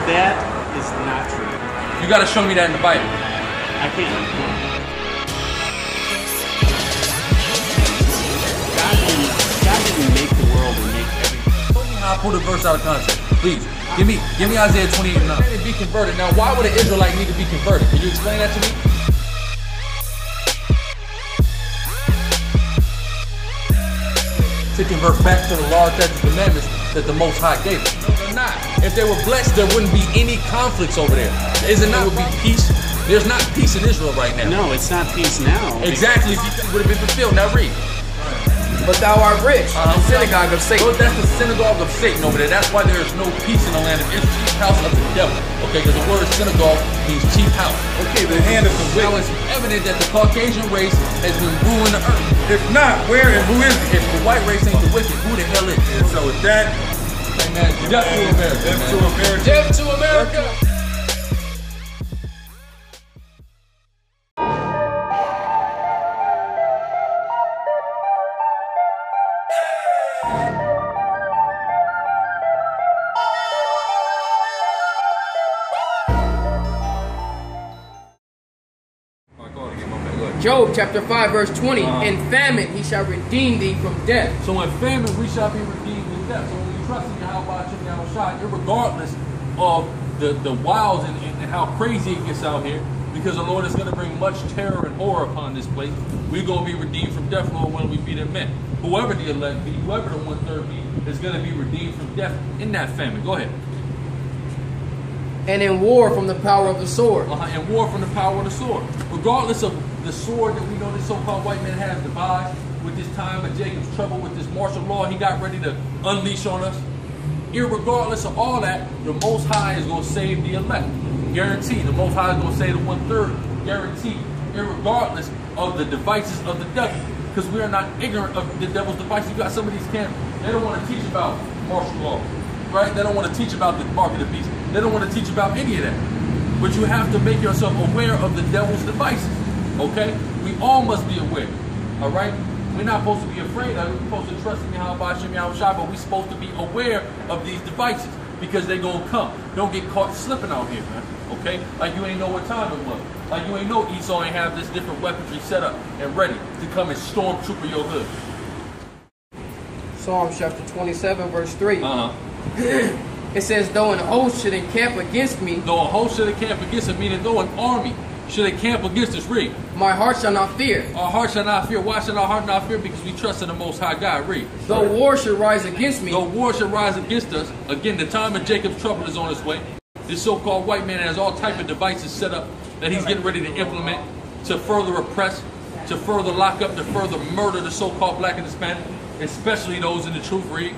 That is not true. You got to show me that in the Bible. I can't. God didn't make the world and make everything. Show me how I pulled a verse out of context. Please, give me Isaiah 28:9. They be converted. Now, why would an Israelite need to be converted? Can you explain that to me? To convert back to the law, statutes, and commandments that the Most High gave us. No, they're not. If they were blessed, there wouldn't be any conflicts over there. Is it not? There would be peace. There's not peace in Israel right now. No, it's not peace now. Exactly. It would have been fulfilled. Now read. But thou art rich, the synagogue of Satan. So that's the synagogue of Satan over there. That's why there is no peace in the land of Israel. Chief house of the devil. Okay, because the word synagogue means chief house. Okay, the hand of the Now wicked. it's evident that the Caucasian race has been ruling the earth. If not, where and who is it? If the white race ain't the wicked, who the hell is? And so with that, Hey man, death to America. death man. to America. Death to America. Job chapter 5 verse 20. In famine he shall redeem thee from death. So in famine we shall be redeemed with death. So when you trust in Yahweh, regardless of the wilds and how crazy it gets out here, because the Lord is going to bring much terror and horror upon this place, we're going to be redeemed from death, Lord, when we be the men. Whoever the elect be, whoever the 1/3 be, is going to be redeemed from death in that famine. Go ahead. And in war from the power of the sword. And war from the power of the sword. Regardless of the sword that we know this so-called white man has devised with this time of Jacob's trouble, with this martial law he got ready to unleash on us. Irregardless of all that, the Most High is going to save the elect. Guaranteed. The Most High is going to save the 1/3. Guaranteed. Irregardless of the devices of the devil. Because we are not ignorant of the devil's devices. You got some of these camps, they don't want to teach about martial law. Right? They don't want to teach about the mark of the beast. They don't want to teach about any of that. But you have to make yourself aware of the devil's devices. Okay? We all must be aware. Alright? We're not supposed to be afraid of it. We're supposed to trust in Yahweh, but we're supposed to be aware of these devices because they're going to come. Don't get caught slipping out here, man. Okay? Like you ain't know what time it was. Like you ain't know Esau ain't have this different weaponry set up and ready to come and stormtrooper your hood. Psalm chapter 27 verse 3. It says, though an host should encamp against me. Though a host should encamp against us, meaning though an army should encamp against us, read. My heart shall not fear. Our heart shall not fear. Why should our heart not fear? Because we trust in the Most High God. Read. Though war should rise against me. Though war should rise against us. Again, the time of Jacob's trouble is on its way. This so-called white man has all type of devices set up that he's getting ready to implement to further oppress, to further lock up, to further murder the so-called black and Hispanic, especially those in the truth. Read.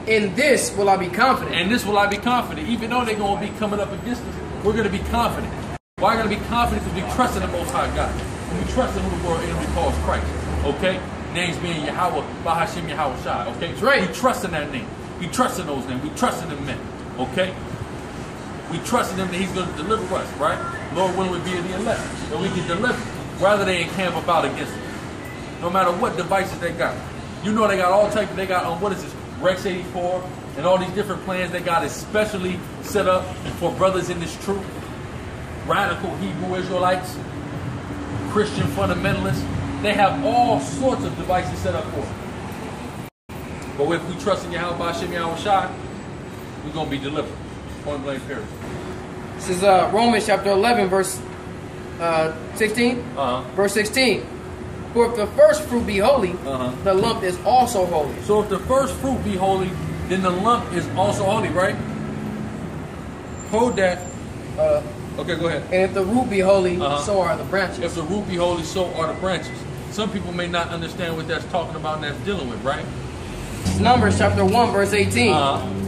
In this will I be confident. And this will I be confident. Even though they're going to be coming up against us, we're going to be confident. Why are we going to be confident? Because we trust in the Most High God. And we trust in who the world enemy calls Christ. Okay? Names being Yahweh, Bahashim Yahweh Shai. Okay? That's right. We trust in that name. We trust in those names. We trust in the men. Okay? We trust in him that he's going to deliver us, right? Lord willing, we be in the elect. That we can deliver. Rather they encamp about against us. No matter what devices they got. You know they got all types. They got, what is this? Rex 84 and all these different plans they got especially set up for brothers in this truth. Radical Hebrew Israelites, Christian fundamentalists. They have all sorts of devices set up for it. But if we trust in Yahweh, Hashem, Yahweh Shai, we're going to be delivered. Point blank period. This is Romans chapter 11 verse 16. Verse 16. For if the first fruit be holy, the lump is also holy. So if the first fruit be holy, then the lump is also holy, right? Hold that. Okay, go ahead. And if the root be holy, so are the branches. If the root be holy, so are the branches. Some people may not understand what that's talking about and that's dealing with, right? Numbers chapter 1 verse 18.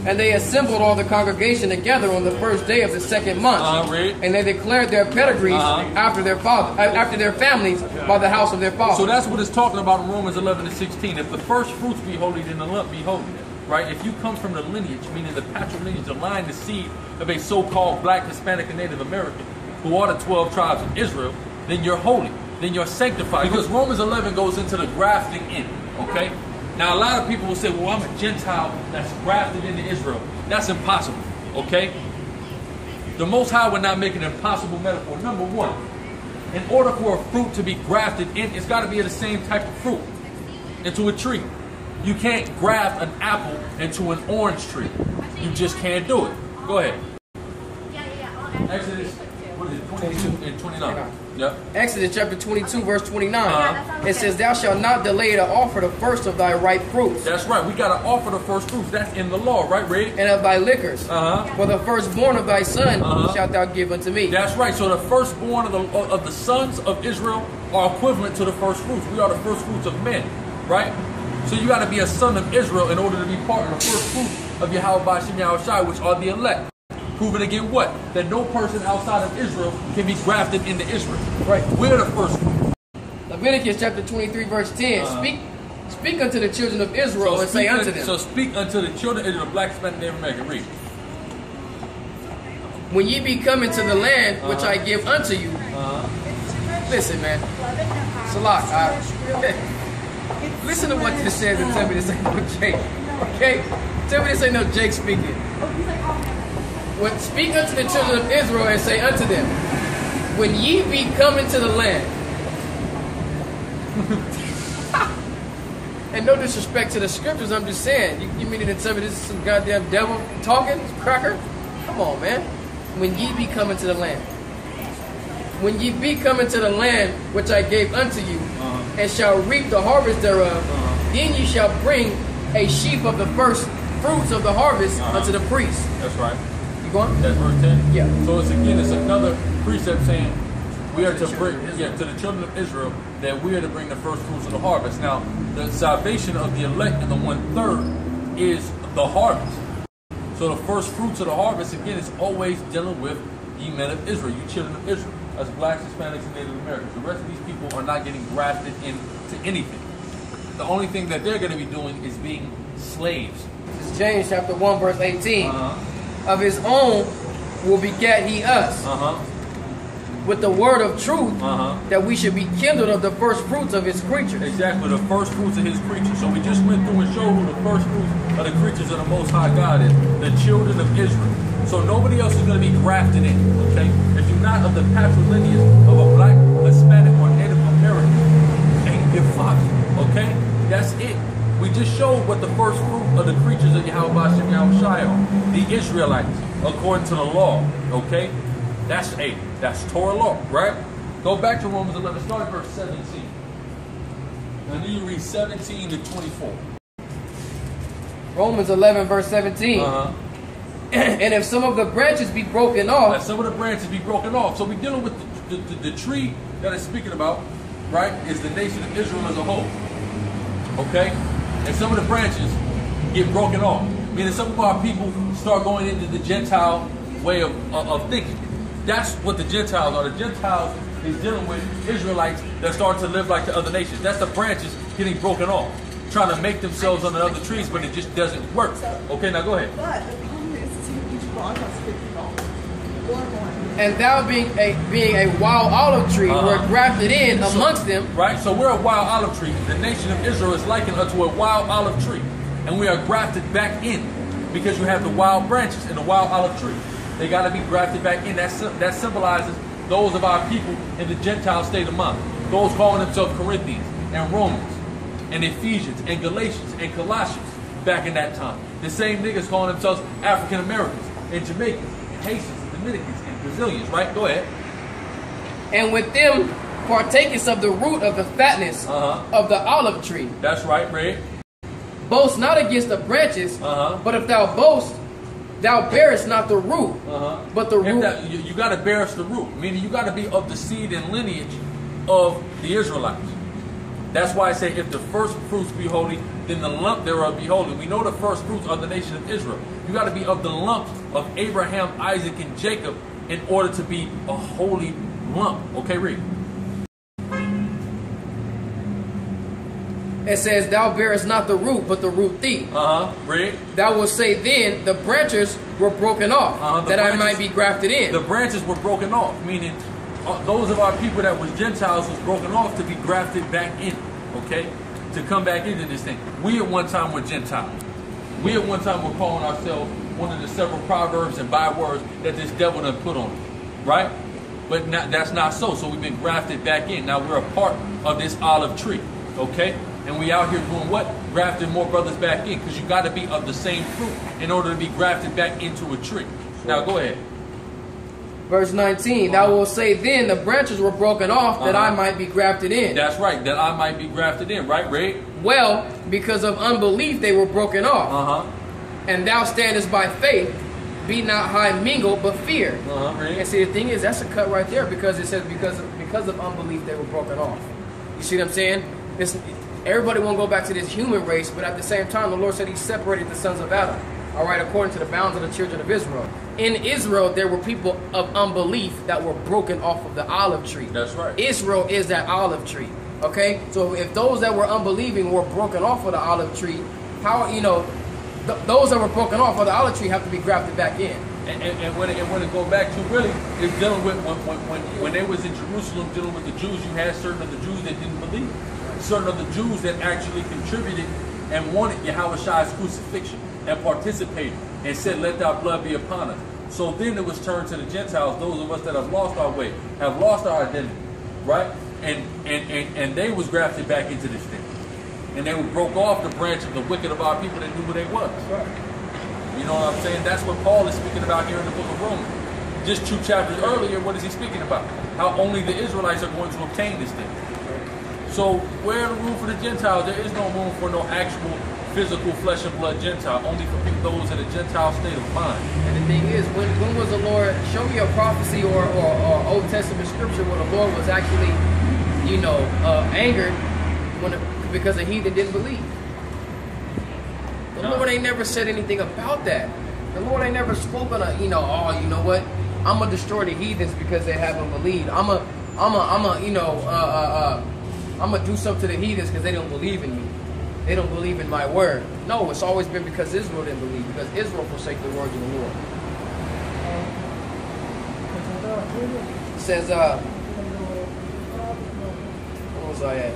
And they assembled all the congregation together on the first day of the second month. And they declared their pedigrees after their families by the house of their fathers. So that's what it's talking about in Romans 11 and 16. If the first fruits be holy, then the lump be holy. Right? If you come from the lineage, meaning the patrilineage, the line, the seed of a so-called black, Hispanic, and Native American, who are the 12 tribes of Israel, then you're holy. Then you're sanctified. Because Romans 11 goes into the grafting in. Okay? Now, a lot of people will say, well, I'm a Gentile that's grafted into Israel. That's impossible, okay? The Most High would not make an impossible metaphor. Number one, in order for a fruit to be grafted in, it's got to be the same type of fruit into a tree. You can't graft an apple into an orange tree. You just can't do it. Go ahead. Exodus, what is it, 22 and 29. Yep. Exodus chapter 22, verse 29. It says, "Thou shalt not delay to offer the first of thy ripe fruits." That's right. We got to offer the first fruits. That's in the law, right, Ray? "And of thy liquors. For the firstborn of thy son shalt thou give unto me." That's right. So the firstborn of the sons of Israel are equivalent to the first fruits. We are the first fruits of men, right? So you got to be a son of Israel in order to be part of the first fruits of Yahweh Shem Yahushai, which are the elect. Proving again what? That no person outside of Israel can be grafted into Israel. Right. We're the first fruit. Leviticus chapter 23, verse 10. Speak unto the children of Israel and say unto them. So speak unto the children of Israel, black, Hispanic, Native American. Read. "When ye be come into the land which I give unto you." Listen, man. Salak, listen to what this says and tell me this ain't no Jake. Okay? Tell me this ain't no Jake speaking. "Speak unto the children of Israel and say unto them, when ye be come into the land." And no disrespect to the scriptures, I'm just saying. You meaning to tell me this is some goddamn devil talking? Cracker? Come on, man. "When ye be come into the land. When ye be come into the land which I gave unto you, and shall reap the harvest thereof, then ye shall bring a sheaf of the first fruits of the harvest unto the priest." That's right. You going? That's verse 10? Yeah. So it's another precept saying we are to bring to the children of Israel that we are to bring the first fruits of the harvest. Now, the salvation of the elect in the 1/3 is the harvest. So the first fruits of the harvest, again, is always dealing with ye men of Israel, you children of Israel, as blacks, Hispanics, and Native Americans. The rest of these people are not getting grafted into anything. The only thing that they're going to be doing is being slaves. This is James chapter 1, verse 18. "Of his own will beget he us with the word of truth, that we should be kindled of the first fruits of his creatures." Exactly, the first fruits of his creatures. So we just went through and showed who the first fruits of the creatures of the Most High God is, the children of Israel. So nobody else is going to be grafted in, okay? If you're not of the patrilineage of a black, Hispanic, or Native American, ain't your father, okay? That's it. We just showed what the first fruit of the creatures of Yahweh Shem Yahushai are, the Israelites, according to the law, okay? That's Torah law, right? Go back to Romans 11, start at verse 17. And then you read 17 to 24. Romans 11, verse 17. "And if some of the branches be broken off." Let some of the branches be broken off. So we're dealing with the tree that it's speaking about, right, is the nation of Israel as a whole. Okay? And some of the branches get broken off. Meaning some of our people start going into the Gentile way of thinking. That's what the Gentiles are. The Gentiles is dealing with Israelites that start to live like the other nations. That's the branches getting broken off, trying to make themselves under other trees, but it just doesn't work. Okay, now go ahead. But the problem is each branch has 50 dollars. "And thou being a wild olive tree were grafted in amongst them." Right? So we're a wild olive tree. The nation of Israel is likened unto a wild olive tree. And we are grafted back in because you have the wild branches in the wild olive tree. They got to be grafted back in. That symbolizes those of our people in the Gentile state of mind. Those calling themselves Corinthians and Romans and Ephesians and Galatians and Colossians back in that time. The same niggas calling themselves African Americans and Jamaicans and Haitians and Dominicans and Brazilians, right? Go ahead. "And with them partakest of the root of the fatness of the olive tree." That's right, Ray. "Boast not against the branches, but if thou boast, thou bearest not the root, but the root." You got to bear us the root, meaning you got to be of the seed and lineage of the Israelites. That's why I say if the first fruits be holy, then the lump thereof be holy. We know the first fruits are the nation of Israel. You got to be of the lump of Abraham, Isaac, and Jacob in order to be a holy lump. Okay, read. It says, "Thou bearest not the root, but the root thee." Read. "Thou wilt say then, the branches were broken off, that I might be grafted in." The branches were broken off, meaning those of our people that was Gentiles was broken off to be grafted back in, okay? To come back into this thing. We at one time were Gentiles. We at one time were calling ourselves one of the several proverbs and bywords that this devil done put on us, right? But that's not so. So we've been grafted back in. Now we're a part of this olive tree, okay? And we out here doing what? Grafting more brothers back in, because you got to be of the same fruit in order to be grafted back into a tree. Now go ahead. Verse 19, thou wilt say then the branches were broken off that I might be grafted in. That's right, that I might be grafted in, right, Ray? Well, because of unbelief they were broken off. And thou standest by faith, be not high mingled, but fear. And see, the thing is, that's a cut right there, because it says because of unbelief they were broken off. You see what I'm saying? Everybody won't go back to this human race, but at the same time, the Lord said he separated the sons of Adam. All right, according to the bounds of the children of Israel. In Israel, there were people of unbelief that were broken off of the olive tree. That's right. Israel is that olive tree. Okay, so if those that were unbelieving were broken off of the olive tree, how, you know, those that were broken off of the olive tree have to be grafted back in. And when it go back to really, it's dealing with when they was in Jerusalem dealing with the Jews, you had certain of the Jews that didn't believe. Certain of the Jews that actually contributed and wanted Yahweh's crucifixion and participated and said, let thy blood be upon us. So then it was turned to the Gentiles, those of us that have lost our way, have lost our identity, right? And they was grafted back into this thing. And they broke off the branch of the wicked of our people that knew who they was. Right. You know what I'm saying? That's what Paul is speaking about here in the book of Romans. Just 2 chapters earlier, what is he speaking about? How only the Israelites are going to obtain this thing. So where the room for the Gentiles? There is no room for no actual physical flesh and blood Gentile, only for people, those in a Gentile state of mind. And the thing is, when was the Lord, show me a prophecy or Old Testament scripture where the Lord was actually, you know, angered because the heathen didn't believe. The Lord ain't never said anything about that. The Lord ain't never spoken of, you know, oh, you know what? I'm gonna destroy the heathens because they haven't believed. I'm gonna do something to the heathens because they don't believe in me. They don't believe in my word. No, it's always been because Israel didn't believe, because Israel forsake the words of the Lord. It says, where was I at?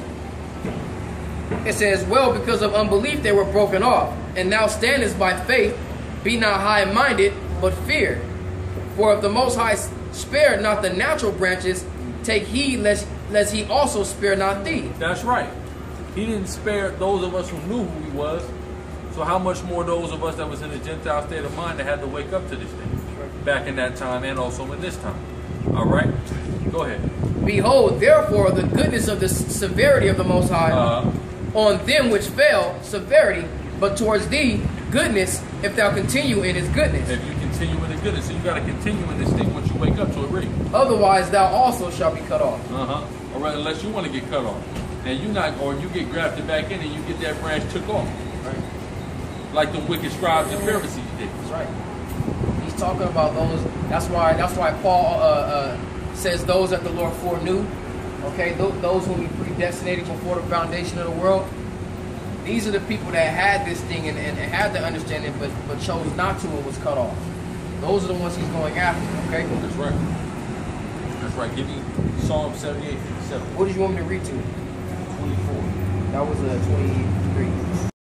It says, well, because of unbelief they were broken off, and now standest by faith, be not high-minded, but fear. For if the Most High spared not the natural branches, take heed lest he also spare not thee. That's right. He didn't spare those of us who knew who he was. So how much more those of us that was in a Gentile state of mind that had to wake up to this thing back in that time and also in this time. All right? Go ahead. Behold, therefore, the goodness of the severity of the Most High on them which fell, severity, but towards thee, goodness, if thou continue in his goodness. If you continue in his goodness. So you got to continue in this thing once you wake up to it, read. Otherwise, thou also shalt be cut off. All right, unless you want to get cut off. And you not, or you get grafted back in and you get that branch took off. Right. Like the wicked scribes and Pharisees did. That's right. He's talking about those. That's why Paul says those that the Lord foreknew. Okay, those whom he predestinated before the foundation of the world. These are the people that had this thing and had the understanding, but chose not to and was cut off. Those are the ones he's going after. Okay. That's right. That's right. Give me Psalm 78:57. What did you want me to read to? 24. That was 23.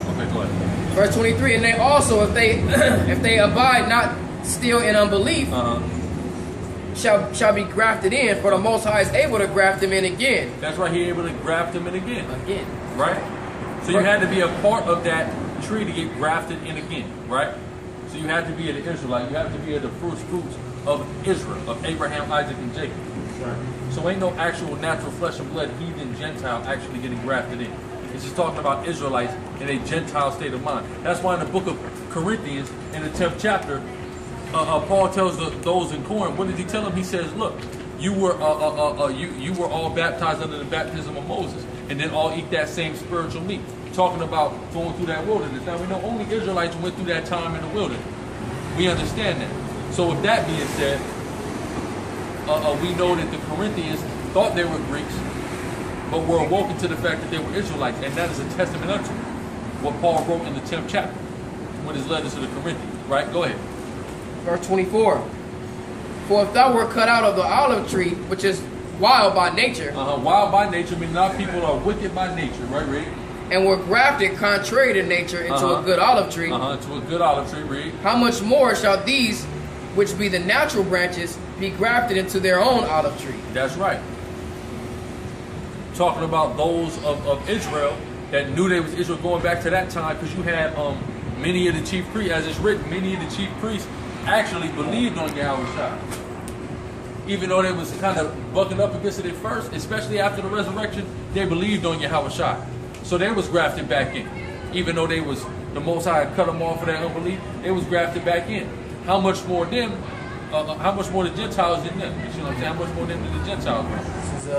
Okay, go ahead. Verse 23, and they also, if they abide not still in unbelief, shall be grafted in, for the Most High is able to graft them in again. That's right, He's able to graft them in again. Again. Right? So you had to be a part of that tree to get grafted in again, right? So you had to be an Israelite. You have to be the first fruits of Israel, of Abraham, Isaac, and Jacob. Right. So ain't no actual natural flesh and blood heathen Gentile actually getting grafted in. It's just talking about Israelites in a Gentile state of mind. That's why in the book of Corinthians, in the 10th chapter, Paul tells those in Corinth, what did he tell them? He says, look, you were all baptized under the baptism of Moses, and then all eat that same spiritual meat. Talking about going through that wilderness. Now we know only Israelites went through that time in the wilderness. We understand that. So with that being said, we know that the Corinthians thought they were Greeks, but were awoken to the fact that they were Israelites, and that is a testament unto what Paul wrote in the 10th chapter with his letters to the Corinthians. Right? Go ahead. Verse 24. For if thou were cut out of the olive tree, which is wild by nature. Wild by nature, meaning our people are wicked by nature, right, Ray? and were grafted contrary to nature into a good olive tree. Into a good olive tree, read. How much more shall these, which be the natural branches, be grafted into their own olive tree? That's right. Talking about those of Israel that knew they was Israel going back to that time, because you had many of the chief priests, as it's written, many of the chief priests actually believed on Yahweh. Even though they was kind of bucking up against it at first, especially after the resurrection, they believed on Yahweh. So they was grafted back in. Even though they was, the Most High had cut them off for their unbelief, they was grafted back in. How much more them, how much more the Gentiles than them? You know what I'm saying? How much more them than the Gentiles? This is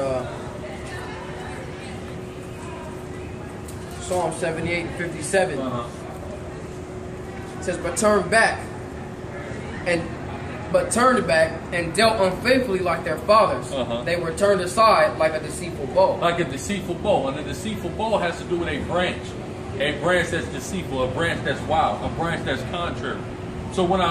Psalm 78 and 57. It says, but turned back and dealt unfaithfully like their fathers. They were turned aside like a deceitful bow. Like a deceitful bow. And a deceitful bow has to do with a branch. A branch that's deceitful, a branch that's wild, a branch that's contrary. So when I